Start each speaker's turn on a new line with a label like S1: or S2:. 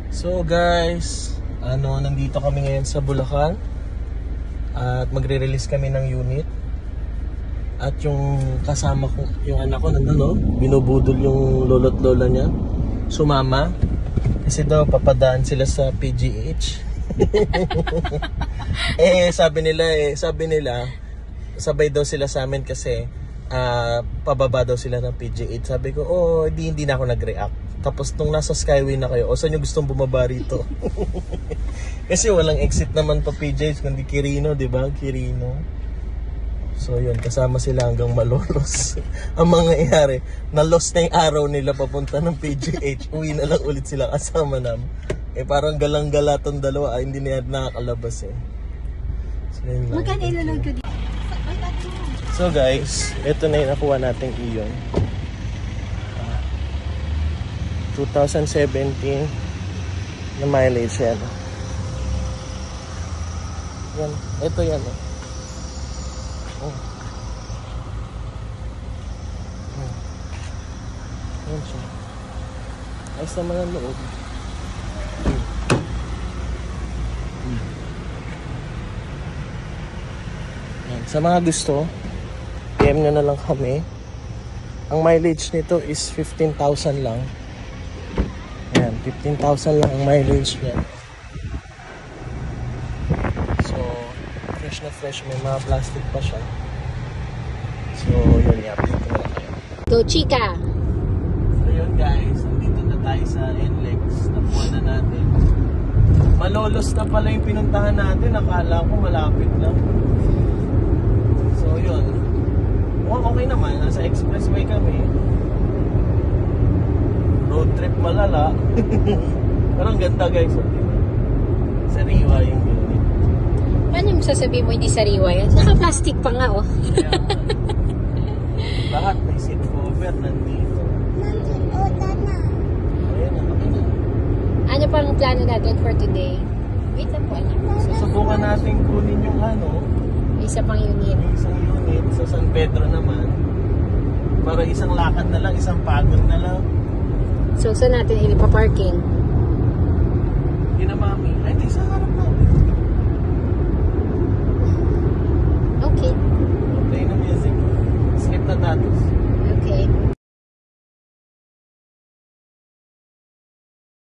S1: So guys, nandito kami ngayon sa Bulacan at magre-release kami ng unit. At yung kasama ko, yung anak ko nandun, no? Binubudol yung lolo't lola niya. Sumama. Kasi daw papadaan sila sa PGH. sabi nila, sabay daw sila sa amin kasi pababa daw sila ng PGH. Sabi ko, hindi na ako nag-react. Tapos nung nasa Skyway na kayo, saan nyo gustong bumaba rito? Kasi walang exit naman pa PGH, kundi Quirino, di ba? Quirino. So yun, kasama sila hanggang Malolos. Ang mangyayari, na-lost na yung araw nila papunta ng PGH. Uwi na lang ulit sila kasama namin. Parang galang-gala tong dalawa, hindi na yan nakakalabas eh. So,
S2: magkano ilalog ko dito?
S1: So guys, ito na yung nakuha nating iyon. 2017 na mileage yan. Yan, ito yan. Yan siya. Ayos naman ang loob. Yan. Sa mga gusto, PM nyo na lang kami. Ang mileage nito is 15,000 lang. Ayan, 15,000 lang ang mileage niya. So, fresh na fresh. May mga plastic pa siya. So, yun, i-update ko na lang kayo.
S2: Go, Chika!
S1: So, yun guys. Nandito na tayo sa NLEX. Nakuha na natin. Malolos na pala yung pinuntahan natin. Akala ko malapit lang. So, yun. Okay naman. Nasa expressway kami. Road trip malala. Pero ang ganda guys. Sariwa yung unit.
S2: Paano yung sasabihin mo hindi sariwa yan? Naka-plastic pa nga, oh.
S1: Lahat may seat cover nandito. Ayan, na.
S2: Ano pang plano natin for today? Wait lang po, anak.
S1: Susubukan natin kunin yung
S2: Isa pang unit.
S1: isang unit sa San Pedro naman. Para isang lakad na lang, isang pagod na lang.
S2: So, saan natin ilipa-parking?
S1: Yun na mami. Ay, ito sa harap namin.